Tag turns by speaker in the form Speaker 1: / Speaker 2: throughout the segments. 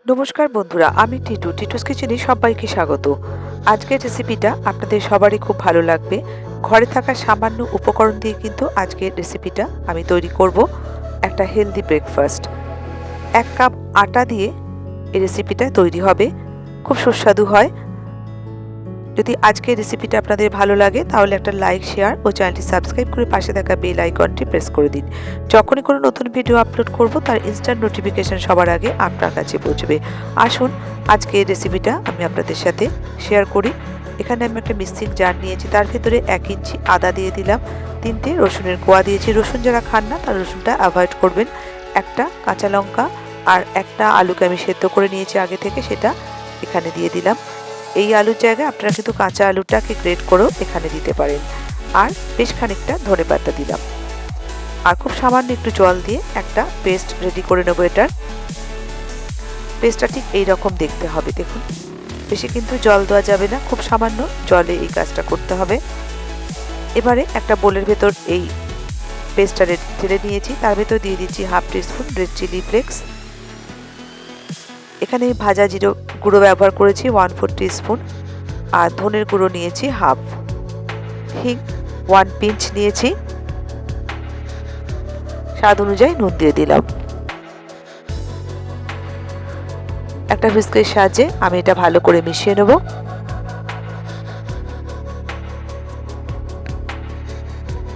Speaker 1: নমস্কার বন্ধুরা, আমি টিটুস কিচেনে সবাইকে স্বাগত। আজকের রেসিপিটা আপনাদের সবারই খুব ভালো লাগবে। ঘরে থাকা সামান্য উপকরণ দিয়ে কিন্তু আজকের রেসিপিটা আমি তৈরি করব একটা হেলদি ব্রেকফাস্ট। 1 কাপ আটা দিয়ে এই রেসিপিটা তৈরি হবে, খুব সুস্বাদু হয়। যদি আজকের রেসিপিটা আপনাদের ভালো লাগে তাহলে একটা লাইক, শেয়ার ও চ্যানেলটি সাবস্ক্রাইব করে পাশে থাকা বেল আইকনটি প্রেস করে দিন। যখনই কোনো নতুন ভিডিও আপলোড করব তার ইনস্ট্যান্ট নোটিফিকেশন সবার আগে আপনার কাছে পৌঁছবে। আসুন আজকে এই রেসিপিটা আমি আপনাদের সাথে শেয়ার করি। এখানে আমি একটা মিক্সিং জার নিয়েছি, তার ভেতরে 1 ইঞ্চি আদা দিয়ে দিলাম, 3টে রসুনের কোয়া দিয়েছি। রসুন যারা খান না তারা রসুনটা অ্যাভয়েড করবেন। একটা কাঁচা লঙ্কা আর একটা আলুকে আমি সেদ্ধ করে নিয়েছি আগে থেকে, সেটা এখানে দিয়ে দিলাম। এই আলুর জায়গায় আপনারা কিন্তু কাঁচা আলুটাকে গ্রেট করেও এখানে দিতে পারেন। আর বেশ খানিকটা ধনেপাতা দিলাম, আর খুব সামান্য একটু জল দিয়ে একটা পেস্ট রেডি করে নেবো। এটার পেস্টটা ঠিক এইরকম দেখতে হবে। দেখুন, বেশি কিন্তু জল দেওয়া যাবে না, খুব সামান্য জলে এই কাজটা করতে হবে। এবারে একটা বোলের ভেতর এই পেস্টটা ঢেলে নিয়েছি, তার ভেতর দিয়ে দিচ্ছি 1/2 টিস্পুন রেড চিলি ফ্লেক্স। এখানে ভাজা জিরে গুঁড়ো ব্যবহার করেছি 1/4 টিস্পুন, আর ধনের গুঁড়ো নিয়েছি 1/2, হিং 1 পিঞ্চ নিয়েছি, স্বাদ অনুযায়ী নুন দিয়ে দিলাম। একটা হুইস্কের সাহায্যে আমি এটা ভালো করে মিশিয়ে নেব।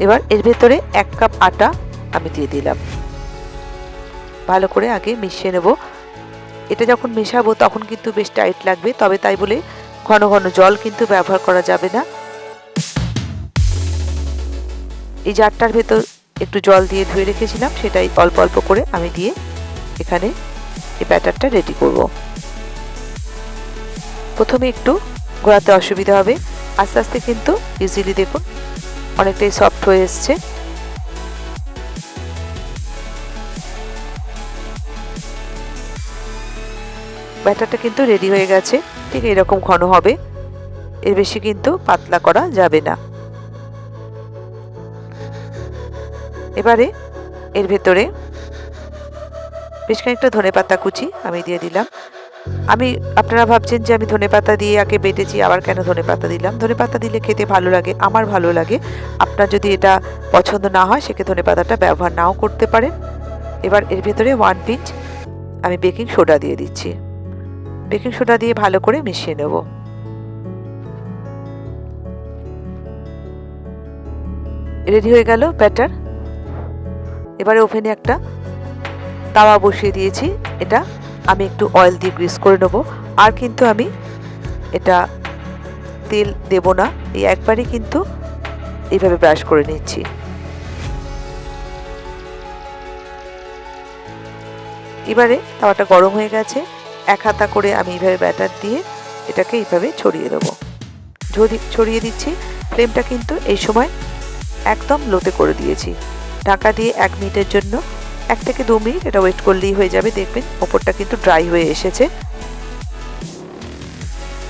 Speaker 1: এবার এর ভেতরে 1 কাপ আটা আমি দিয়ে দিলাম, ভালো করে আগে মিশিয়ে নেব। এটা যখন মেশাবো তখন কিন্তু বেশ টাইট লাগবে, তবে তাই বলে ঘন ঘন জল কিন্তু ব্যবহার করা যাবে না। এই জারটার ভেতর একটু জল দিয়ে ধুয়ে রেখেছিলাম, সেটাই অল্প অল্প করে আমি দিয়ে এখানে এই ব্যাটারটা রেডি করব। প্রথমে একটু গোড়াতে অসুবিধা হবে, আস্তে আস্তে কিন্তু ইজিলি দেখুন অনেকটাই সফট হয়ে এসছে। ব্যাটারটা কিন্তু রেডি হয়ে গেছে, ঠিক এরকম ঘন হবে, এর বেশি কিন্তু পাতলা করা যাবে না। এবারে এর ভেতরে বেশ খানিকটা ধনেপাতা কুচি আমি দিয়ে দিলাম। আপনারা ভাবছেন যে আমি ধনেপাতা দিয়ে আগে বেটেছি, আবার কেন ধনেপাতা দিলাম। ধনেপাতা দিলে খেতে ভালো লাগে, আমার ভালো লাগে। আপনার যদি এটা পছন্দ না হয় সেক্ষেত্রে ধনেপাতাটা ব্যবহার নাও করতে পারেন। এবার এর ভেতরে 1 পিঞ্চ আমি বেকিং সোডা দিয়ে দিচ্ছি। বেকিং সোডা দিয়ে ভালো করে মিশিয়ে নেব। রেডি হয়ে গেল ব্যাটার। এবারে ওভেনে একটা তাওয়া বসিয়ে দিয়েছি, এটা আমি একটু অয়েল দিয়ে গ্রিস করে নেব। আর কিন্তু আমি এটা তেল দেব না, এই একবারই কিন্তু এইভাবে ব্রাশ করে নিচ্ছি। এবারে তাওয়াটা গরম হয়ে গেছে, 1 হাতা করে আমি এইভাবে ব্যাটার দিয়ে এটাকে এইভাবে ছড়িয়ে দেবো। ছড়িয়ে দিচ্ছি। ফ্লেমটা কিন্তু এই সময় একদম লোতে করে দিয়েছি। ঢাকা দিয়ে 1 মিনিটের জন্য, 1 থেকে 2 মিনিট এটা ওয়েট করলেই হয়ে যাবে। দেখবেন ওপরটা কিন্তু ড্রাই হয়ে এসেছে।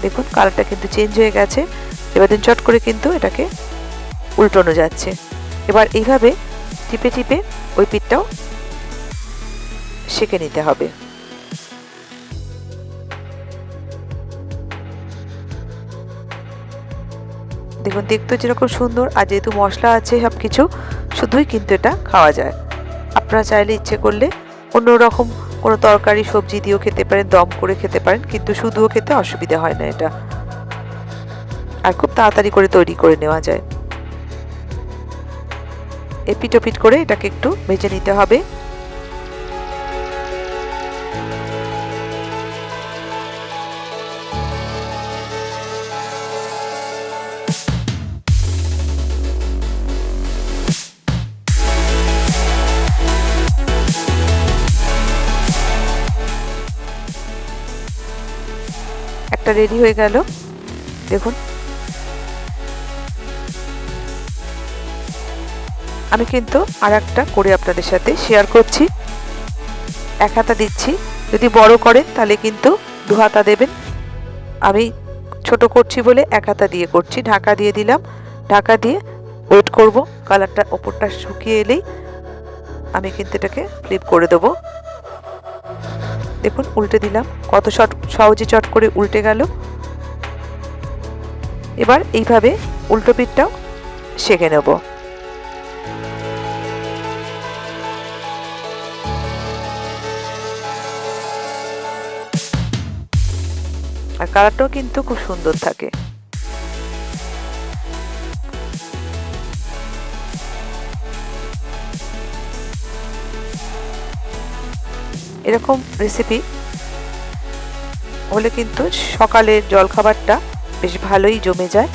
Speaker 1: দেখুন কালারটা কিন্তু চেঞ্জ হয়ে গেছে। এবার চট করে কিন্তু এটাকে উল্টানো যাচ্ছে। এবার এইভাবে টিপে টিপে ওই পিঠটাও সেঁকে নিতে হবে। দেখুন দেখতে যেরকম সুন্দর, আর যেহেতু মশলা আছে সব কিছু, শুধুই কিন্তু এটা খাওয়া যায়। আপনারা চাইলে ইচ্ছে করলে অন্য রকম কোনো তরকারি সবজি দিয়েও খেতে পারেন, দম করে খেতে পারেন, কিন্তু শুধুও খেতে অসুবিধা হয় না এটা, আর খুব তাড়াতাড়ি করে তৈরি করে নেওয়া যায়। এপিট ওপিট করে এটাকে একটু ভেজে নিতে হবে। একটা রেডি হয়ে গেল, দেখুন। আমি কিন্তু আর একটা করে আপনাদের সাথে শেয়ার করছি। 1 হাতা দিচ্ছি, যদি বড় করেন তাহলে কিন্তু 2 হাতা দেবেন। আমি ছোট করছি বলে 1 হাতা দিয়ে করছি। ঢাকা দিয়ে দিলাম, ঢাকা দিয়ে ওয়েট করব। কালারটা ওপরটা শুকিয়ে এলেই আমি কিন্তু এটাকে ফ্লিপ করে দেবো। দেখুন উল্টে দিলাম, কত সহজে চট করে উল্টে গেল। এবার এইভাবে উল্টো পিঠটাও সেঁকে নেব। আর কালারটাও কিন্তু খুব সুন্দর থাকে। এরকম রেসিপি হলে কিন্তু সকালের জলখাবারটা বেশ ভালোই জমে যায়,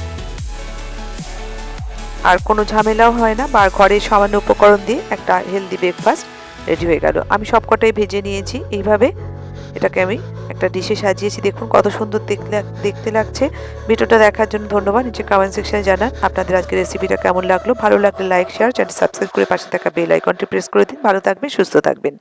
Speaker 1: আর কোনো ঝামেলাও হয় না, বা ঘরে সামান্য উপকরণ দিয়ে একটা হেলদি ব্রেকফাস্ট রেডি হয়ে গেল। আমি সবকটাই ভেজে নিয়েছি এইভাবে। এটাকে আমি একটা ডিশে সাজিয়েছি, দেখুন কত সুন্দর দেখতে লাগছে। ভিডিওটা দেখার জন্য ধন্যবাদ। নিচে কমেন্ট সেকশনে জানান আপনাদের আজকের রেসিপিটা কেমন লাগলো। ভালো লাগলে লাইক, শেয়ার, চ্যানেল সাবস্ক্রাইব করে পাশে থাকা বেল আইকনটি প্রেস করে দিন। ভালো থাকবেন, সুস্থ থাকবেন।